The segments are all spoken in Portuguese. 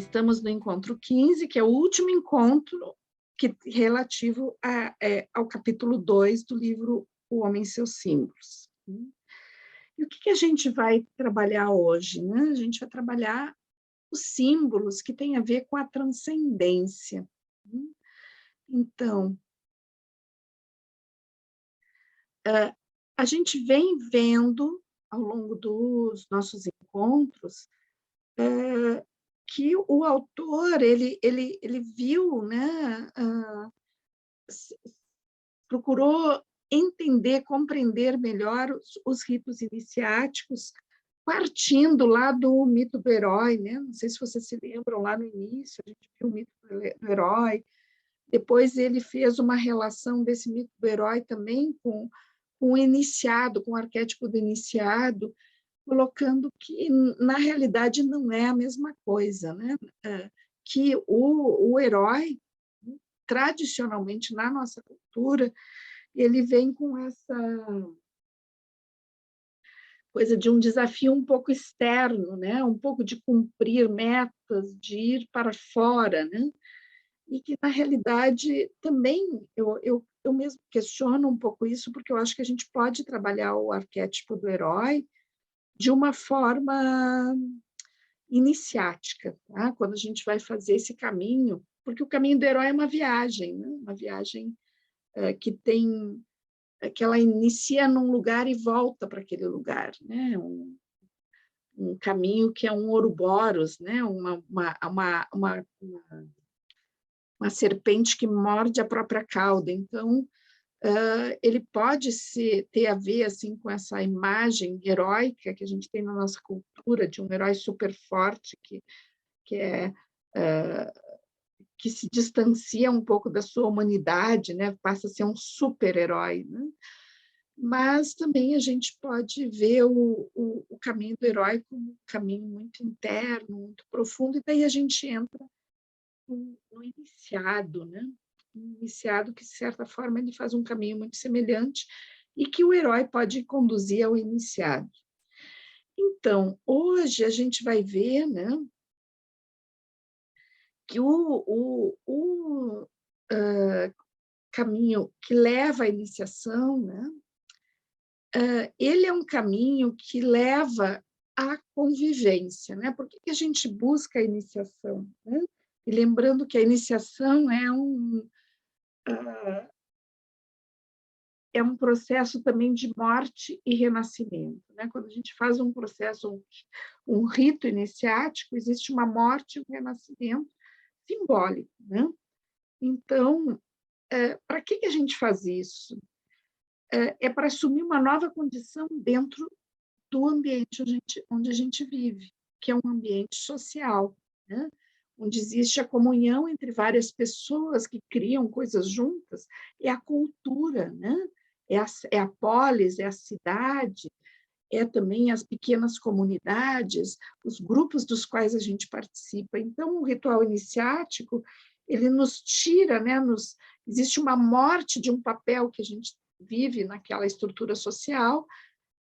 estamos no encontro 15, que é o último encontro relativo ao capítulo 2 do livro O Homem e seus Símbolos. E o que a gente vai trabalhar hoje, né? A gente vai trabalhar os símbolos que têm a ver com a transcendência. Então, a gente vem vendo, ao longo dos nossos encontros, que o autor ele viu, né, procurou entender, compreender melhor os ritos iniciáticos, partindo lá do mito do herói, né? Não sei se vocês se lembram, lá no início, a gente viu o mito do herói, depois ele fez uma relação desse mito do herói também com o iniciado, com o arquétipo do iniciado, colocando que, na realidade, não é a mesma coisa, né? Que o herói, tradicionalmente, na nossa cultura, ele vem com essa coisa de um desafio um pouco externo, né? Um pouco de cumprir metas, de ir para fora, né? E que, na realidade, também, eu mesmo questiono um pouco isso, porque eu acho que a gente pode trabalhar o arquétipo do herói de uma forma iniciática, tá? Quando a gente vai fazer esse caminho, porque o caminho do herói é uma viagem, né? Uma viagem que ela inicia num lugar e volta para aquele lugar, né? Um caminho que é um Ouroboros, né? Uma serpente que morde a própria cauda. Então, ele pode ter a ver assim, com essa imagem heróica que a gente tem na nossa cultura, de um herói super forte que se distancia um pouco da sua humanidade, né? Passa a ser um super-herói, né? Mas também a gente pode ver o caminho do herói como um caminho muito interno, muito profundo, e daí a gente entra no iniciado, né? Um iniciado que, de certa forma, ele faz um caminho muito semelhante e que o herói pode conduzir ao iniciado. Então, hoje a gente vai ver, né, que o caminho que leva à iniciação, né, ele é um caminho que leva à convivência, né? Por que a gente busca a iniciação, né? E lembrando que a iniciação é um processo também de morte e renascimento, né? Quando a gente faz um processo, um rito iniciático, existe uma morte e um renascimento simbólico, né? Então, para que a gente faz isso? É para assumir uma nova condição dentro do ambiente onde a gente vive, que é um ambiente social, né? Onde existe a comunhão entre várias pessoas que criam coisas juntas, é a cultura, né? É a polis, é a cidade, é também as pequenas comunidades, os grupos dos quais a gente participa. Então, o ritual iniciático, ele nos tira, né? Existe uma morte de um papel que a gente vive naquela estrutura social,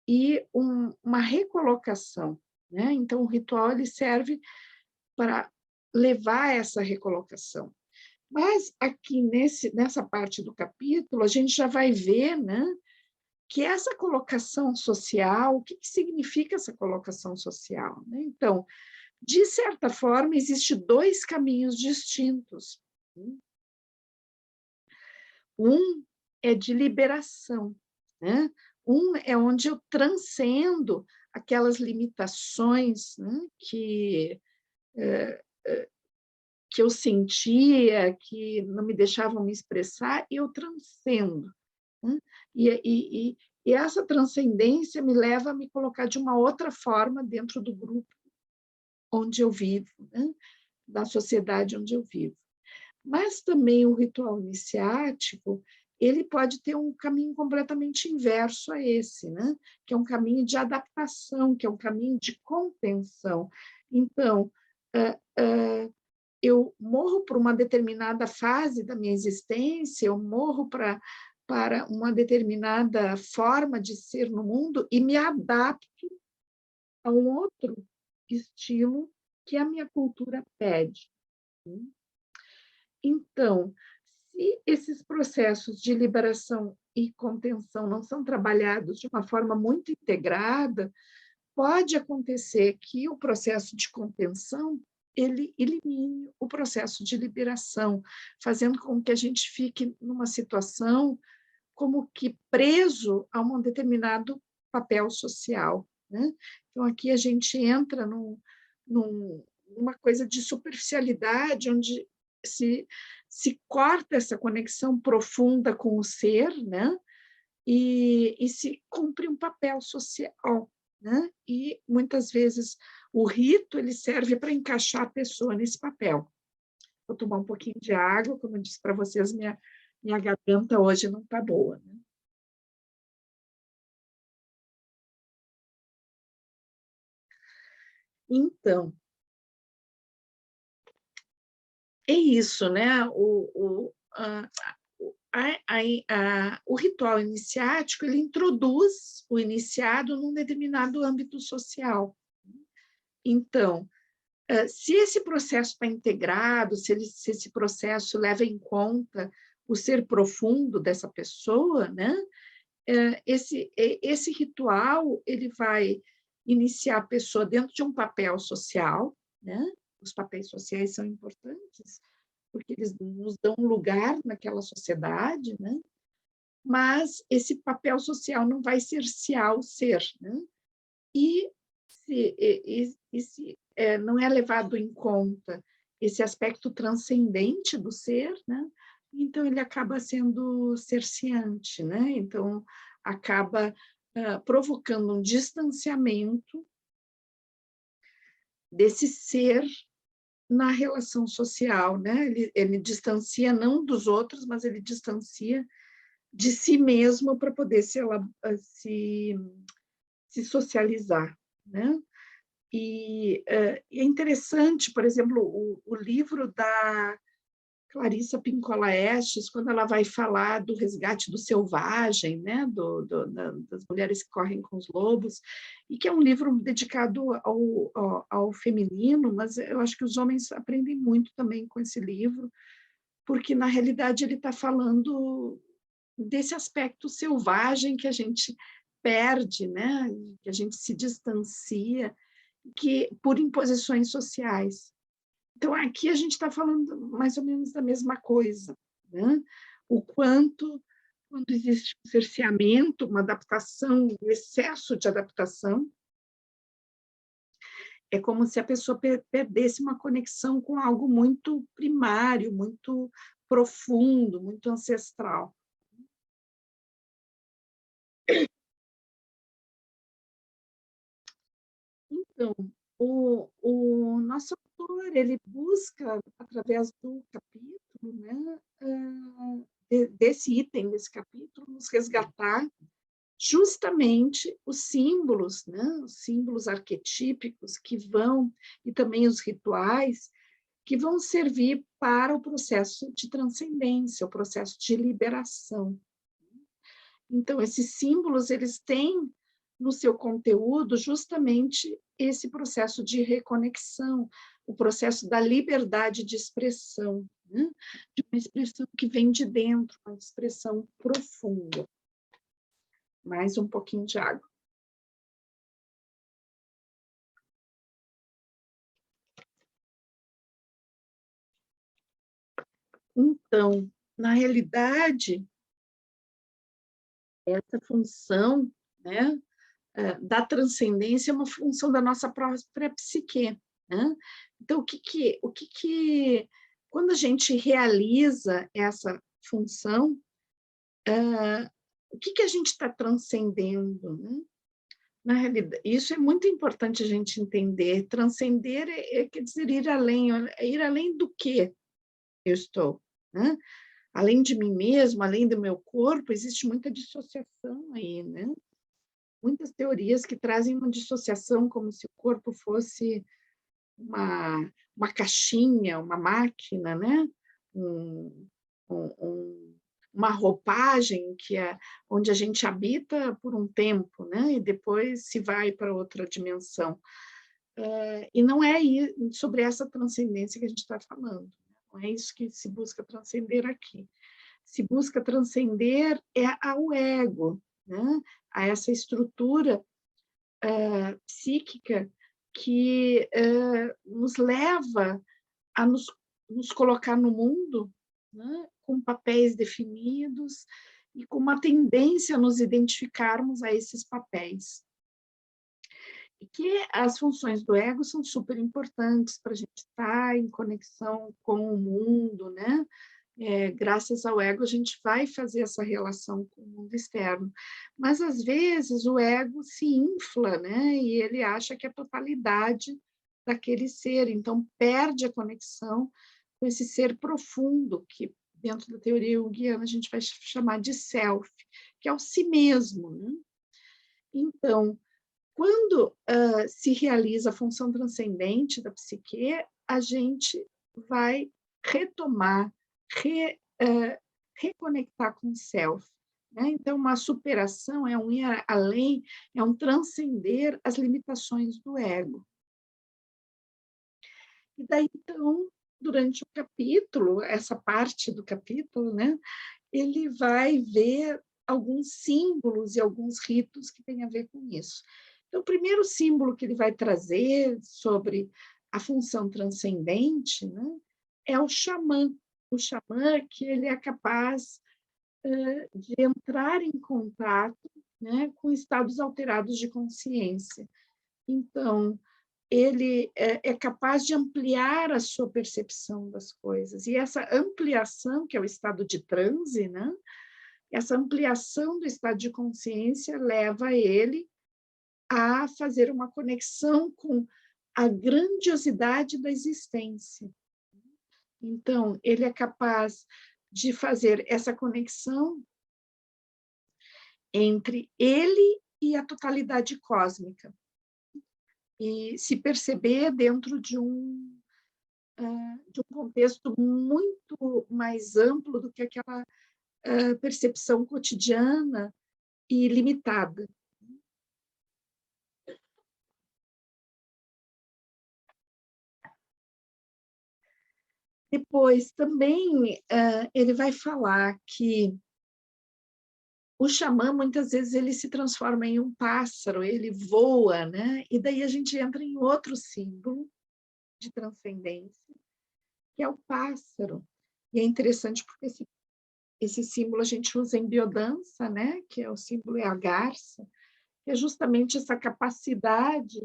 e uma recolocação, né? Então, o ritual ele serve para levar essa recolocação. Mas aqui nessa parte do capítulo, a gente já vai ver, né, que essa colocação social, o que significa essa colocação social, né? Então, de certa forma, existem dois caminhos distintos. Um é de liberação, né? Um é onde eu transcendo aquelas limitações, né, que eu sentia, que não me deixavam me expressar, e eu transcendo, né? E essa transcendência me leva a me colocar de uma outra forma dentro do grupo onde eu vivo, né? Da sociedade onde eu vivo. Mas também o ritual iniciático, ele pode ter um caminho completamente inverso a esse, né? Que é um caminho de adaptação, que é um caminho de contenção. Então, eu morro por uma determinada fase da minha existência, eu morro para uma determinada forma de ser no mundo e me adapto a um outro estilo que a minha cultura pede. Então, se esses processos de liberação e contenção não são trabalhados de uma forma muito integrada, pode acontecer que o processo de contenção ele elimine o processo de liberação, fazendo com que a gente fique numa situação como que preso a um determinado papel social, né? Então, aqui a gente entra numa coisa de superficialidade, onde se corta essa conexão profunda com o ser, né? E se cumpre um papel social, né? E muitas vezes o rito ele serve para encaixar a pessoa nesse papel. Vou tomar um pouquinho de água, como eu disse para vocês, minha garganta hoje não está boa, né? Então, é isso, né? O ritual iniciático ele introduz o iniciado num determinado âmbito social. Então, se esse processo está integrado, se esse processo leva em conta o ser profundo dessa pessoa, né? Esse ritual ele vai iniciar a pessoa dentro de um papel social, né? Os papéis sociais são importantes, porque eles nos dão um lugar naquela sociedade, né? Mas esse papel social não vai cercear o ser, né? E se não é levado em conta esse aspecto transcendente do ser, né? Então ele acaba sendo cerceante, né? Então acaba provocando um distanciamento desse ser na relação social, né? Ele distancia não dos outros, mas ele distancia de si mesmo para poder se socializar, né? E é interessante, por exemplo, o livro da Clarissa Pinkola Estes, quando ela vai falar do resgate do selvagem, né, das mulheres que correm com os lobos, e que é um livro dedicado ao feminino, mas eu acho que os homens aprendem muito também com esse livro, porque, na realidade, ele está falando desse aspecto selvagem que a gente perde, né, que a gente se distancia, por imposições sociais. Então, aqui a gente está falando mais ou menos da mesma coisa, né? O quanto, quando existe um cerceamento, uma adaptação, um excesso de adaptação, é como se a pessoa perdesse uma conexão com algo muito primário, muito profundo, muito ancestral. Então, o nosso autor, ele busca, através do capítulo, né, desse item, desse capítulo, nos resgatar justamente os símbolos, né, os símbolos arquetípicos que vão, e também os rituais, que vão servir para o processo de transcendência, o processo de liberação. Então, esses símbolos, eles têm no seu conteúdo justamente esse processo de reconexão, o processo da liberdade de expressão, né? De uma expressão que vem de dentro, uma expressão profunda. Mais um pouquinho de água. Então, na realidade, essa função, né, da transcendência é uma função da nossa própria psique, né? Então, quando a gente realiza essa função, o que a gente está transcendendo, né? Na realidade, isso é muito importante a gente entender. Transcender quer dizer ir além do que eu estou, né? Além de mim mesmo, além do meu corpo, existe muita dissociação aí, né? Muitas teorias que trazem uma dissociação como se o corpo fosse uma caixinha, uma máquina, né? Um, um, uma roupagem onde a gente habita por um tempo, né? E depois se vai para outra dimensão. E não é sobre essa transcendência que a gente está falando, né? Não é isso que se busca transcender aqui. Se busca transcender ao ego, né? A essa estrutura psíquica que nos leva a nos colocar no mundo, né? Com papéis definidos e com uma tendência a nos identificarmos a esses papéis. E que as funções do ego são super importantes para a gente estar em conexão com o mundo, né? Graças ao ego, a gente vai fazer essa relação com o mundo externo. Mas, às vezes, o ego se infla, né? E ele acha que é a totalidade daquele ser, então perde a conexão com esse ser profundo, que dentro da teoria junguiana a gente vai chamar de self, que é o si mesmo, né? Então, quando se realiza a função transcendente da psique, a gente vai retomar, reconectar com o self, né? Então, uma superação é um ir além, é um transcender as limitações do ego. E daí, então, durante o capítulo, essa parte do capítulo, né, ele vai ver alguns símbolos e alguns ritos que têm a ver com isso. Então, o primeiro símbolo que ele vai trazer sobre a função transcendente, né, é o xamã. O xamã que ele é capaz de entrar em contato, né, com estados alterados de consciência. Então, ele é capaz de ampliar a sua percepção das coisas. E essa ampliação, que é o estado de transe, né? Essa ampliação do estado de consciência leva ele a fazer uma conexão com a grandiosidade da existência. Então, ele é capaz de fazer essa conexão entre ele e a totalidade cósmica. E se perceber dentro de um contexto muito mais amplo do que aquela percepção cotidiana e limitada. Depois, também, ele vai falar que o xamã, muitas vezes, ele se transforma em um pássaro, ele voa, né? E daí a gente entra em outro símbolo de transcendência, que é o pássaro. E é interessante porque esse símbolo a gente usa em biodança, né? Que é o símbolo é a garça, que é justamente essa capacidade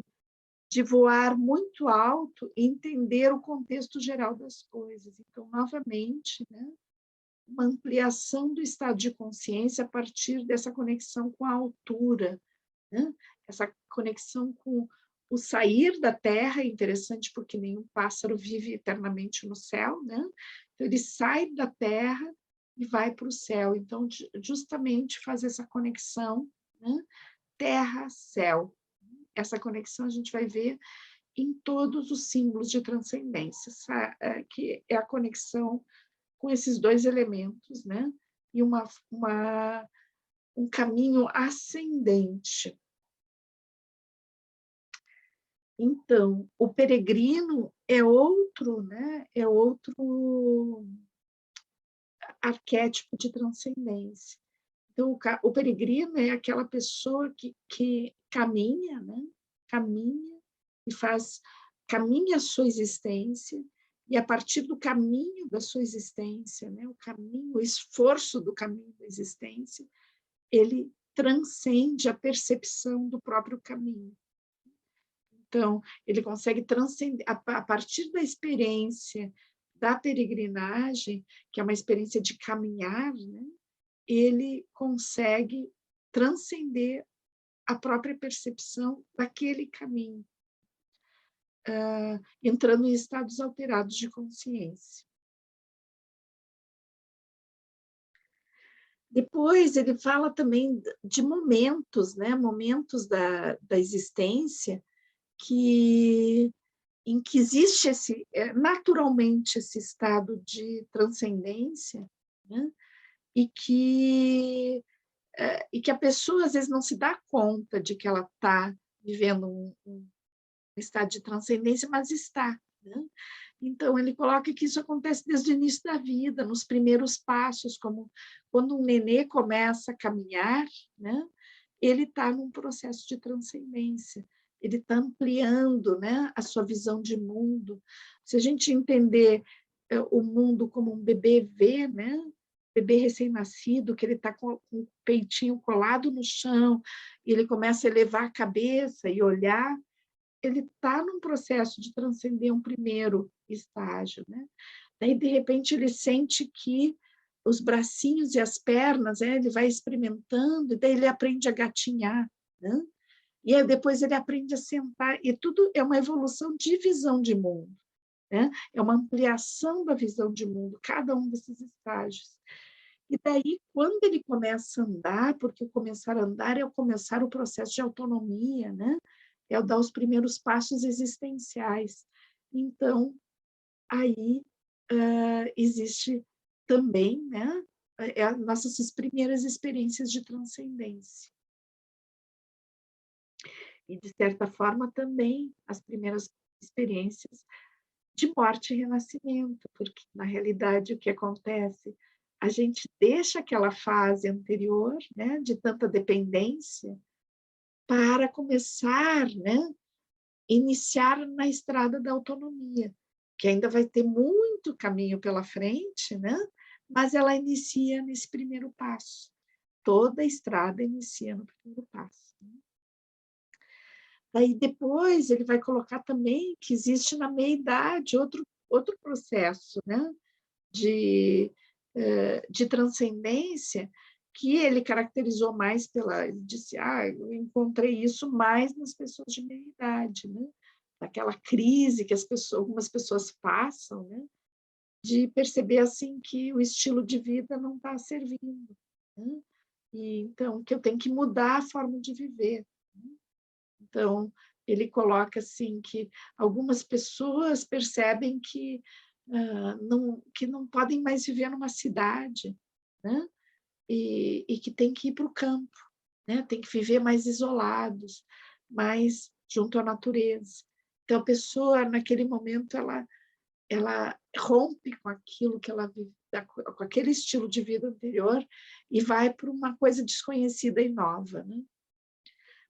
de voar muito alto e entender o contexto geral das coisas. Então, novamente, né? Uma ampliação do estado de consciência a partir dessa conexão com a altura, né? Essa conexão com o sair da Terra é interessante porque nenhum pássaro vive eternamente no céu, né? Então, ele sai da Terra e vai para o céu. Então, justamente faz essa conexão, né? Terra-céu. Essa conexão a gente vai ver em todos os símbolos de transcendência, que é a conexão com esses dois elementos, né? E um caminho ascendente. Então, o peregrino é outro, né? É outro arquétipo de transcendência. Então, o peregrino é aquela pessoa que caminha, né? Caminha e caminha a sua existência, e a partir do caminho da sua existência, né? O esforço do caminho da existência, ele transcende a percepção do próprio caminho. Então, ele consegue transcender, a partir da experiência da peregrinagem, que é uma experiência de caminhar, né? Ele consegue transcender a própria percepção daquele caminho, entrando em estados alterados de consciência. Depois, ele fala também de momentos, né? Momentos da existência em que existe naturalmente esse estado de transcendência, né? E que a pessoa às vezes não se dá conta de que ela está vivendo estado de transcendência, mas está, né? Então, ele coloca que isso acontece desde o início da vida, nos primeiros passos, como quando um nenê começa a caminhar, né? Ele está num processo de transcendência, ele está ampliando, né, a sua visão de mundo. Se a gente entender o mundo como um bebê vê, né? Bebê recém-nascido, que ele está com o peitinho colado no chão, e ele começa a elevar a cabeça e olhar, ele está num processo de transcender um primeiro estágio, né? Daí, de repente, ele sente que os bracinhos e as pernas, ele vai experimentando, e daí ele aprende a gatinhar, né? E aí depois ele aprende a sentar, e tudo é uma evolução de visão de mundo, né? É uma ampliação da visão de mundo, cada um desses estágios. E daí, quando ele começa a andar, porque começar a andar é o começar o processo de autonomia, né? É o dar os primeiros passos existenciais. Então, aí existe também, né, as nossas primeiras experiências de transcendência. E, de certa forma, também as primeiras experiências de morte e renascimento, porque, na realidade, o que acontece? A gente deixa aquela fase anterior, né, de tanta dependência, para começar, né, iniciar na estrada da autonomia, que ainda vai ter muito caminho pela frente, né? Mas ela inicia nesse primeiro passo. Toda a estrada inicia no primeiro passo. Daí depois ele vai colocar também que existe na meia-idade outro processo, né? De transcendência, que ele caracterizou mais pela... Ele disse, eu encontrei isso mais nas pessoas de meia-idade, né? Daquela crise que algumas pessoas passam, né? De perceber assim que o estilo de vida não está servindo, né? E, então, que eu tenho que mudar a forma de viver, né? Então, ele coloca assim que algumas pessoas percebem que não podem mais viver numa cidade, né? E que tem que ir para o campo, né? Tem que viver mais isolados, mais junto à natureza. Então, a pessoa, naquele momento, ela rompe com aquilo que ela vive, com aquele estilo de vida anterior, e vai para uma coisa desconhecida e nova, né?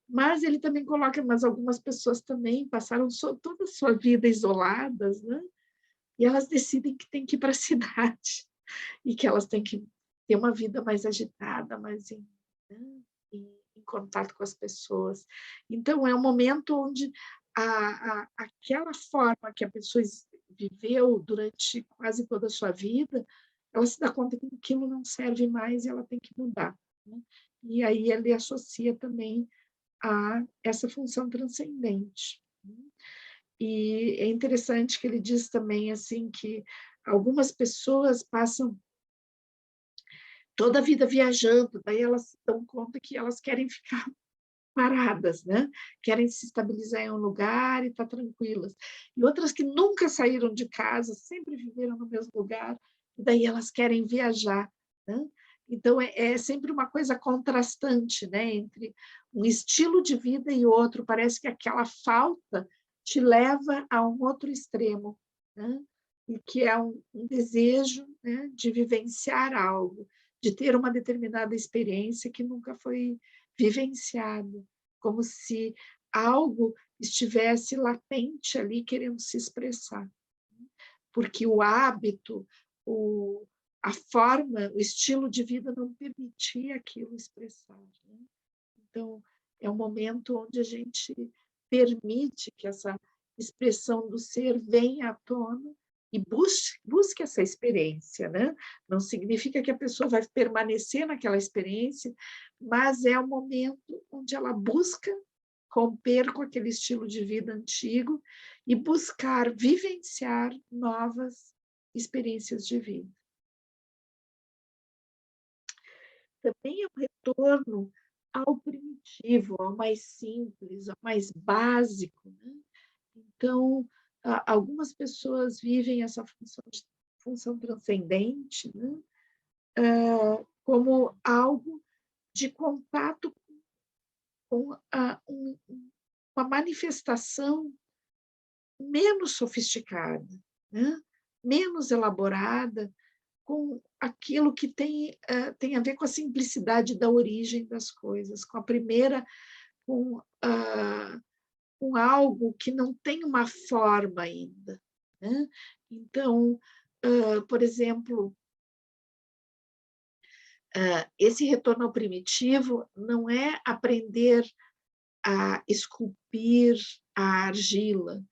Mas ele também coloca, mas algumas pessoas também passaram toda a sua vida isoladas, né? E elas decidem que tem que ir para a cidade, e que elas têm que ter uma vida mais agitada, mais né? em contato com as pessoas. Então, é um momento onde aquela forma que a pessoa viveu durante quase toda a sua vida, ela se dá conta que aquilo não serve mais e ela tem que mudar, né? E aí ele associa também a essa função transcendente. E é interessante que ele diz também assim que algumas pessoas passam toda a vida viajando, daí elas se dão conta que elas querem ficar paradas, né? Querem se estabilizar em um lugar e estar tranquilas. E outras que nunca saíram de casa, sempre viveram no mesmo lugar, e daí elas querem viajar, né? Então, é sempre uma coisa contrastante, né? Entre um estilo de vida e outro. Parece que aquela falta te leva a um outro extremo, né? E que é um desejo, né, de vivenciar algo, de ter uma determinada experiência que nunca foi vivenciado, como se algo estivesse latente ali querendo se expressar. Porque o hábito, a forma, o estilo de vida não permitia aquilo expressar, né? Então, é um momento onde a gente permite que essa expressão do ser venha à tona e busque essa experiência, né? Não significa que a pessoa vai permanecer naquela experiência, mas é o momento onde ela busca romper com aquele estilo de vida antigo e buscar vivenciar novas experiências de vida. Também é um retorno ao primitivo, ao mais simples, ao mais básico, né? Então, algumas pessoas vivem essa função transcendente, né? Como algo de contato com uma manifestação menos sofisticada, né? Menos elaborada, com aquilo que tem a ver com a simplicidade da origem das coisas, com a primeira, com, com algo que não tem uma forma ainda, né? Então, por exemplo, esse retorno ao primitivo não é aprender a esculpir a argila,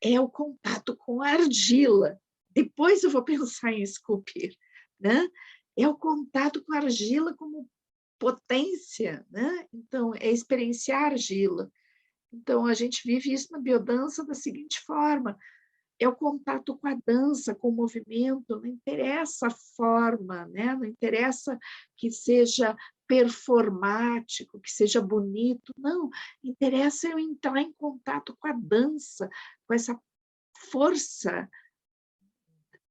é o contato com a argila. Depois eu vou pensar em esculpir, né? É o contato com a argila como potência, né? Então, é experienciar a argila. Então, a gente vive isso na biodança da seguinte forma: é o contato com a dança, com o movimento, não interessa a forma, né? Não interessa que seja performático, que seja bonito, não, interessa eu entrar em contato com a dança, com essa força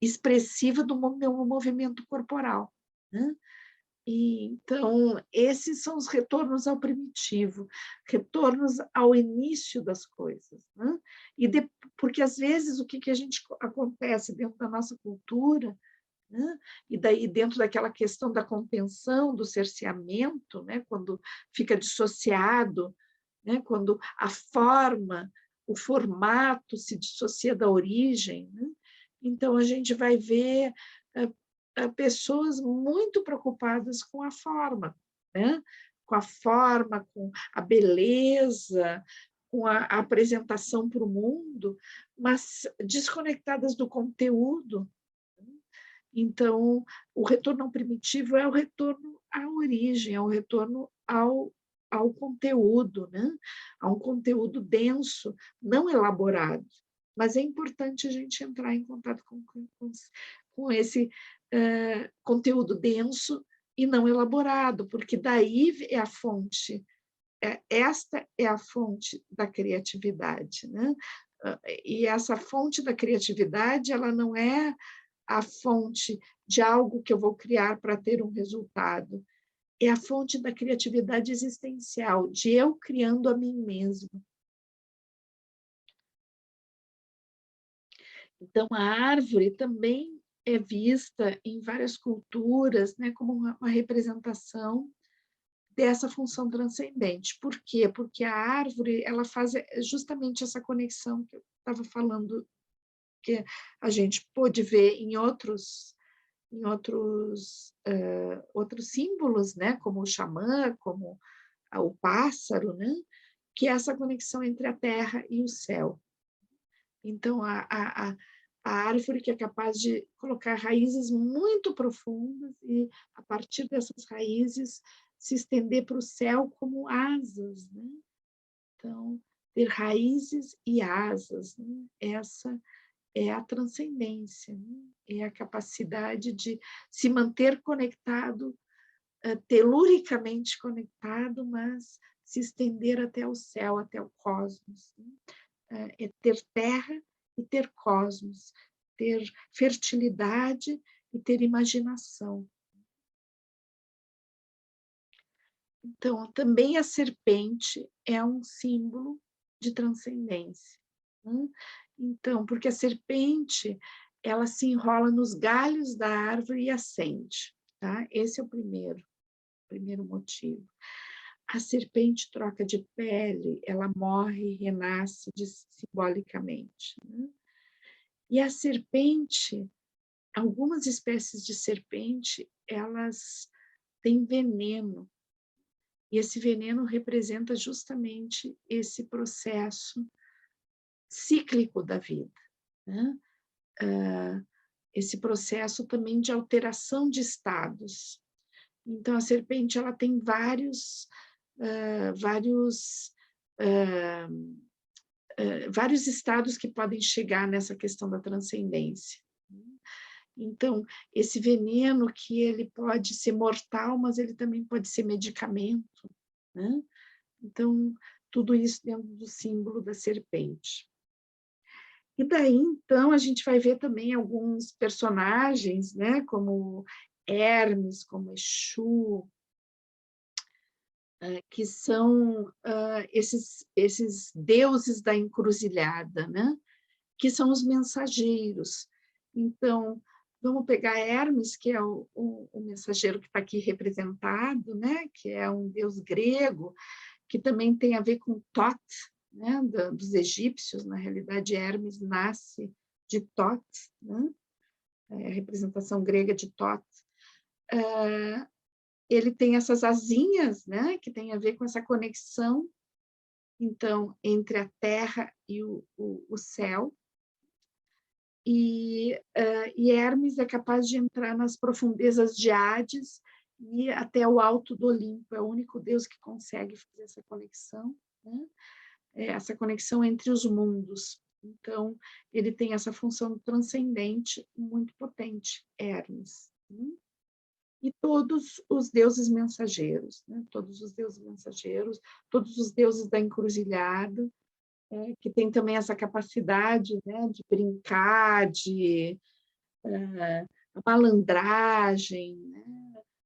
expressiva do meu movimento corporal, né? E, então, esses são os retornos ao primitivo, retornos ao início das coisas, né? Porque, às vezes, o que a gente acontece dentro da nossa cultura, né? E daí dentro daquela questão da contenção, do cerceamento, né? Quando fica dissociado, né? Quando a forma, o formato se dissocia da origem, né? Então, a gente vai ver pessoas muito preocupadas com a forma, né? Com a forma, com a beleza, com a apresentação para o mundo, mas desconectadas do conteúdo. Então, o retorno ao primitivo é o retorno à origem, é o retorno ao conteúdo, né? A um conteúdo denso, não elaborado. Mas é importante a gente entrar em contato com esse conteúdo denso e não elaborado, porque daí é a fonte, esta é a fonte da criatividade, né? E essa fonte da criatividade, ela não é a fonte de algo que eu vou criar para ter um resultado, é a fonte da criatividade existencial, de eu criando a mim mesmo. Então, a árvore também é vista em várias culturas, né, como uma representação dessa função transcendente. Por quê? Porque a árvore, ela faz justamente essa conexão que eu estava falando, que a gente pôde ver em outros outros símbolos, né, como o xamã, como o pássaro, né, que é essa conexão entre a terra e o céu. Então, a árvore que é capaz de colocar raízes muito profundas e, a partir dessas raízes, se estender para o céu como asas, né? Então, ter raízes e asas, né? Essa é a transcendência, né? É a capacidade de se manter conectado, teluricamente conectado, mas se estender até o céu, até o cosmos, né? É ter terra e ter cosmos, ter fertilidade e ter imaginação. Então, também a serpente é um símbolo de transcendência, né? Então, porque a serpente, ela se enrola nos galhos da árvore e acende, tá? Esse é o primeiro motivo. A serpente troca de pele, ela morre e renasce simbolicamente, né? E a serpente, algumas espécies de serpente, elas têm veneno, e esse veneno representa justamente esse processo cíclico da vida, né? Esse processo também de alteração de estados. Então, a serpente, ela tem vários estados que podem chegar nessa questão da transcendência. Então, esse veneno que ele pode ser mortal, mas ele também pode ser medicamento, né? Então, tudo isso dentro do símbolo da serpente. E daí, então, a gente vai ver também alguns personagens, né, como Hermes, como Exu, que são esses deuses da encruzilhada, né? que são os mensageiros. Então, vamos pegar Hermes, que é o mensageiro que está aqui representado, né? Que é um deus grego, que também tem a ver com Thoth, né? Dos egípcios. Na realidade, Hermes nasce de Thoth, né? É a representação grega de Thoth. Ele tem essas asinhas, né? Que tem a ver com essa conexão, então, entre a terra e o céu. E Hermes é capaz de entrar nas profundezas de Hades e ir até o alto do Olimpo. É o único Deus que consegue fazer essa conexão, né? Essa conexão entre os mundos. Então, ele tem essa função transcendente muito potente, Hermes. Né? E todos os deuses mensageiros, né? Todos os deuses mensageiros, todos os deuses da encruzilhada, que tem também essa capacidade, né, de brincar, de malandragem, né,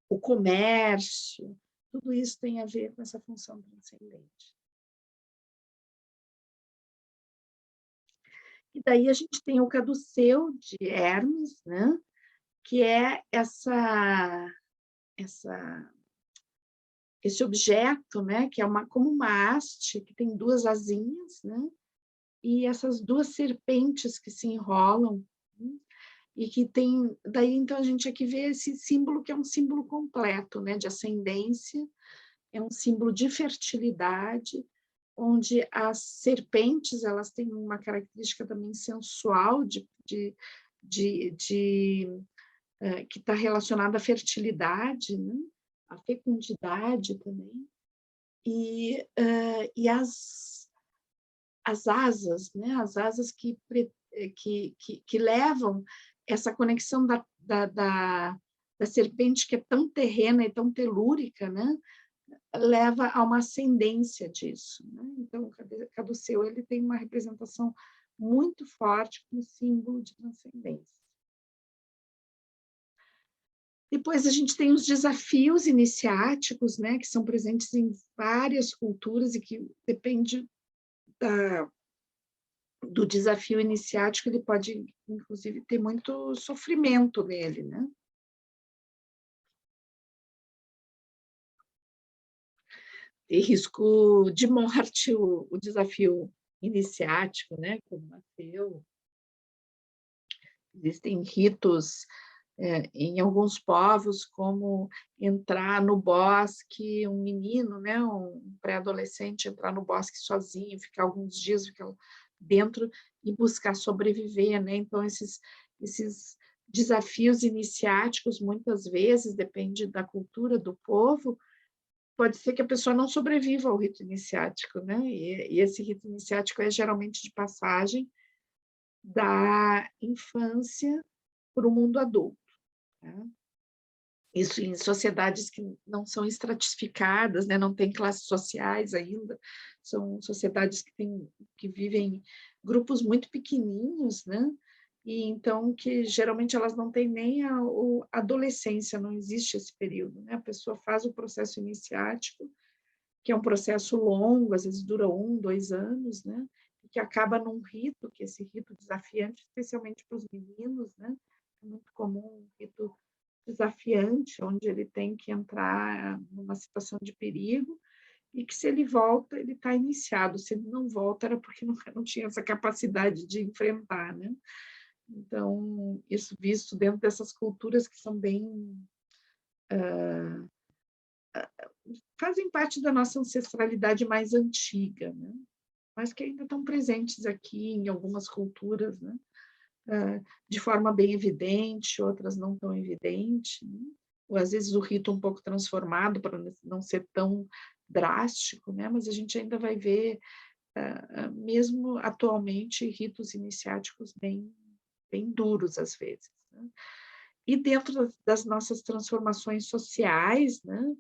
o comércio, tudo isso tem a ver com essa função transcendente. E daí a gente tem o caduceu de Hermes, né, que é esse objeto, né, que é como uma haste, que tem duas asinhas, né, e essas duas serpentes que se enrolam, né, e que tem, daí então a gente aqui vê esse símbolo que é um símbolo completo, né, de ascendência, é um símbolo de fertilidade, onde as serpentes elas têm uma característica também sensual que está relacionada à fertilidade, né, à fecundidade também, e as asas, né, as asas que levam essa conexão da serpente, que é tão terrena e tão telúrica, né, leva a uma ascendência disso. Né? Então, o caduceu ele tem uma representação muito forte como símbolo de transcendência. Depois a gente tem os desafios iniciáticos, né, que são presentes em várias culturas e que depende do desafio iniciático, ele pode, inclusive, ter muito sofrimento nele, né? Tem risco de morte, o desafio iniciático, né? Como nasceu. Existem ritos em alguns povos, como entrar no bosque, um menino, né? Um pré-adolescente entrar no bosque sozinho, ficar alguns dias dentro e buscar sobreviver, né? Então, esses desafios iniciáticos, muitas vezes, depende da cultura do povo, pode ser que a pessoa não sobreviva ao rito iniciático, né? E esse rito iniciático é geralmente de passagem da infância para o mundo adulto. Né? Isso em sociedades que não são estratificadas, né? Não tem classes sociais ainda, são sociedades que vivem grupos muito pequenininhos, né? E então que geralmente elas não têm nem a adolescência, não existe esse período, né? A pessoa faz o processo iniciático, que é um processo longo, às vezes dura 1, 2 anos, né? E que acaba num rito, que é esse rito desafiante, especialmente para os meninos, né? É muito comum um rito desafiante, onde ele tem que entrar numa situação de perigo, e que se ele volta, ele está iniciado. Se ele não volta, era porque não tinha essa capacidade de enfrentar, né? Então, isso visto dentro dessas culturas que são bem... fazem parte da nossa ancestralidade mais antiga, né? Mas que ainda estão presentes aqui em algumas culturas, né? De forma bem evidente, outras não tão evidente, né? Ou às vezes o rito um pouco transformado para não ser tão drástico, né? Mas a gente ainda vai ver, mesmo atualmente, ritos iniciáticos bem duros às vezes. Né? E dentro das nossas transformações sociais, né?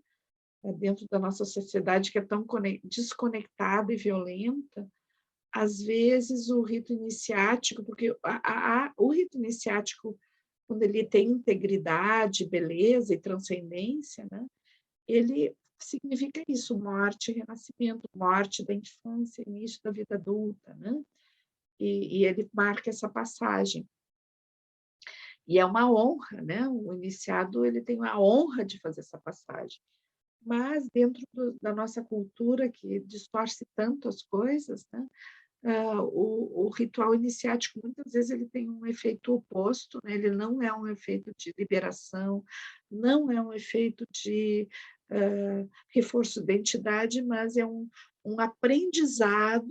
Dentro da nossa sociedade que é tão desconectada e violenta, às vezes o rito iniciático, porque o rito iniciático, quando ele tem integridade, beleza e transcendência, né, ele significa isso, morte e renascimento, morte da infância, início da vida adulta, né? e ele marca essa passagem. E é uma honra, né? O iniciado ele tem a honra de fazer essa passagem. Mas dentro da nossa cultura, que distorce tanto as coisas, né? O ritual iniciático, muitas vezes, ele tem um efeito oposto, né? Ele não é um efeito de liberação, não é um efeito de reforço de identidade, mas é um aprendizado,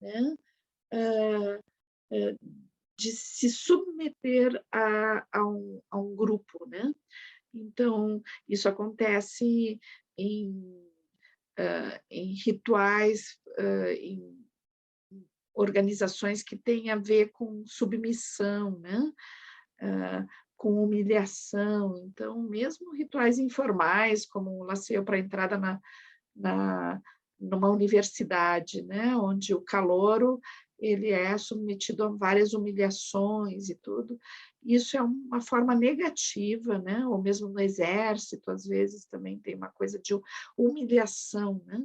né? De se submeter a um grupo, né? Então, isso acontece em, em rituais, em organizações que têm a ver com submissão, né? Com humilhação. Então, mesmo rituais informais, como o laceio para a entrada na, numa universidade, né? Onde o calouro ele é submetido a várias humilhações e tudo. Isso é uma forma negativa, né? Ou mesmo no exército, às vezes também tem uma coisa de humilhação, né?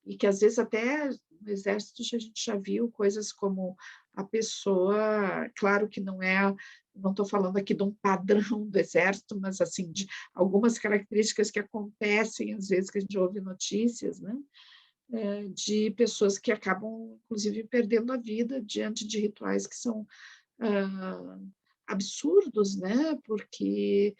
E que às vezes até no exército a gente já viu coisas como a pessoa, claro que não estou falando aqui de um padrão do exército, mas assim de algumas características que acontecem às vezes que a gente ouve notícias, né? De pessoas que acabam, inclusive, perdendo a vida diante de rituais que são absurdos, né? Porque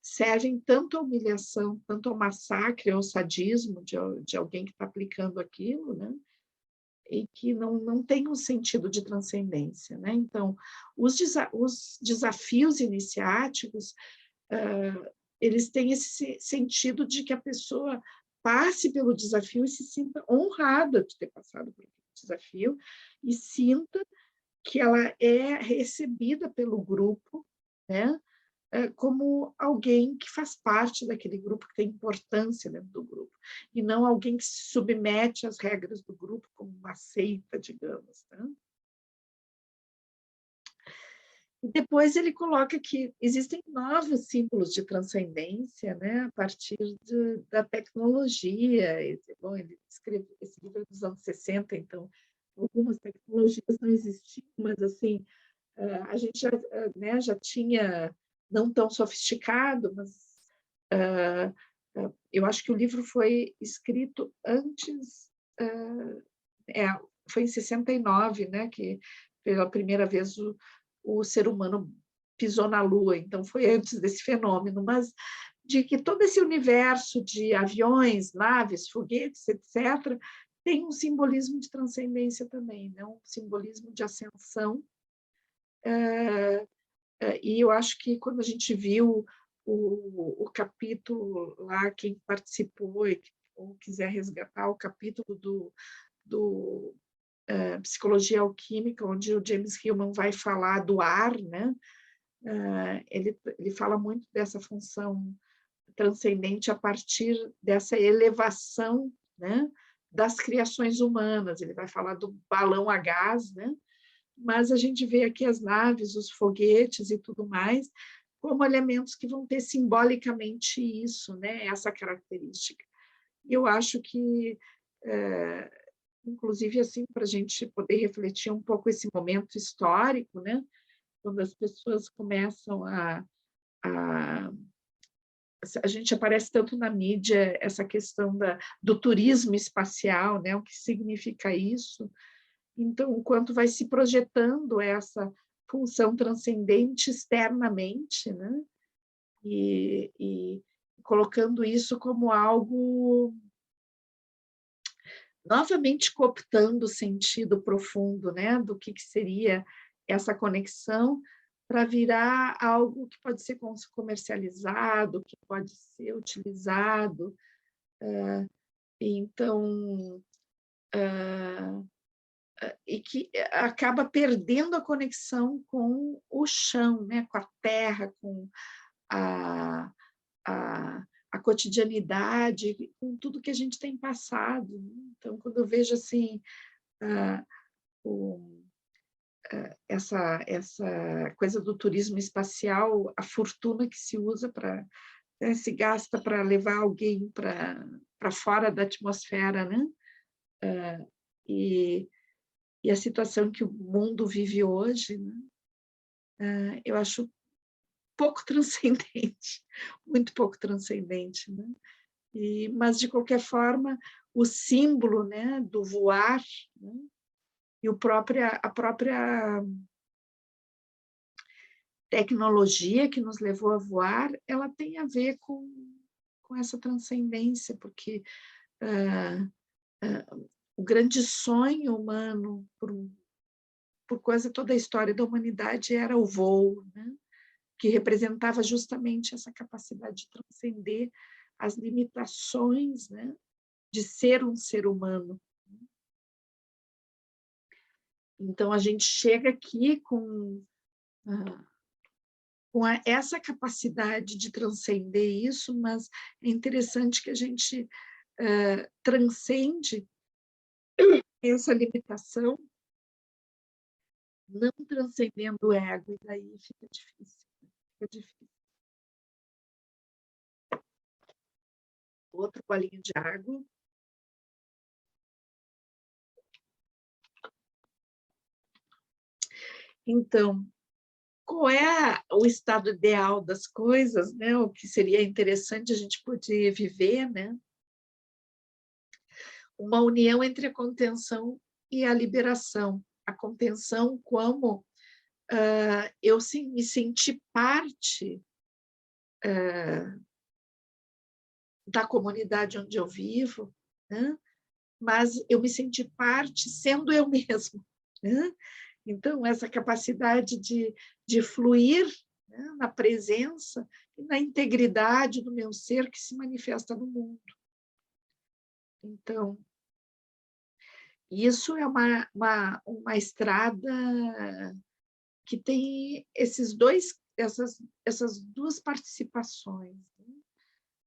servem tanto à humilhação, tanto ao massacre, ao sadismo de alguém que está aplicando aquilo, né? E que não tem um sentido de transcendência, né? Então, os desafios iniciáticos, eles têm esse sentido de que a pessoa passe pelo desafio e se sinta honrada de ter passado por aquele desafio e sinta que ela é recebida pelo grupo, né? Como alguém que faz parte daquele grupo, que tem importância dentro do grupo, e não alguém que se submete às regras do grupo como uma seita, digamos. Né? E depois ele coloca que existem novos símbolos de transcendência, né, a partir da tecnologia. Bom, ele escreve esse livro dos anos 60, então algumas tecnologias não existiam, mas assim, a gente já, né, já tinha, não tão sofisticado, mas eu acho que o livro foi escrito antes, foi em 69, né, que pela primeira vez o ser humano pisou na Lua, então foi antes desse fenômeno, mas de que todo esse universo de aviões, naves, foguetes, etc., tem um simbolismo de transcendência também, né? Um simbolismo de ascensão. E eu acho que quando a gente viu o capítulo lá, quem participou ou quiser resgatar o capítulo do Psicologia Alquímica, onde o James Hillman vai falar do ar, né? Ele fala muito dessa função transcendente a partir dessa elevação, né, das criações humanas. Ele vai falar do balão a gás, né? Mas a gente vê aqui as naves, os foguetes e tudo mais, como elementos que vão ter simbolicamente isso, né? Essa característica. E eu acho que, inclusive, assim, para a gente poder refletir um pouco esse momento histórico, né? Quando as pessoas começam a gente aparece tanto na mídia essa questão do turismo espacial, né? O que significa isso? Então, o quanto vai se projetando essa função transcendente externamente, né? E colocando isso como algo novamente cooptando o sentido profundo, né? Do que seria essa conexão para virar algo que pode ser comercializado, que pode ser utilizado. Então, e que acaba perdendo a conexão com o chão, né? Com a terra, com a, a cotidianidade, com tudo que a gente tem passado. Então, quando eu vejo assim, essa coisa do turismo espacial, a fortuna que se usa para, né, se gasta para levar alguém para fora da atmosfera, né? E e a situação que o mundo vive hoje, né, eu acho pouco transcendente, muito pouco transcendente, né? Mas, de qualquer forma, o símbolo, né, do voar, né, e a própria tecnologia que nos levou a voar, ela tem a ver com essa transcendência, porque o grande sonho humano, por quase toda a história da humanidade, era o voo, né, que representava justamente essa capacidade de transcender as limitações, né, de ser um ser humano. Então, a gente chega aqui com essa capacidade de transcender isso, mas é interessante que a gente transcende essa limitação, não transcendendo o ego, e daí fica difícil. Fica difícil. Outro golinho de água. Então, qual é o estado ideal das coisas, né? O que seria interessante a gente poder viver, né? Uma união entre a contenção e a liberação. A contenção como eu me senti parte da comunidade onde eu vivo, né? Mas eu me senti parte sendo eu mesma, né? Então, essa capacidade de fluir, né, na presença e na integridade do meu ser que se manifesta no mundo. Então, isso é uma estrada que tem essas duas participações, né?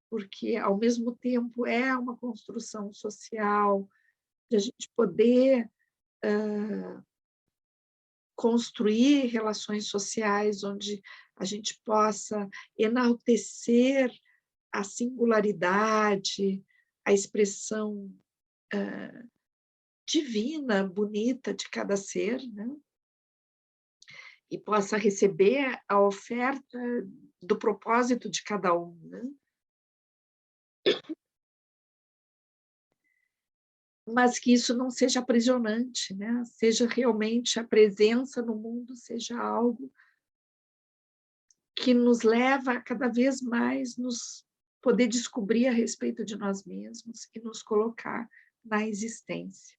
Porque, ao mesmo tempo, é uma construção social, de a gente poder construir relações sociais onde a gente possa enaltecer a singularidade, a expressão divina, bonita de cada ser, né? E possa receber a oferta do propósito de cada um, né? Mas que isso não seja aprisionante, né? Seja realmente a presença no mundo, seja algo que nos leva a cada vez mais nos poder descobrir a respeito de nós mesmos e nos colocar na existência.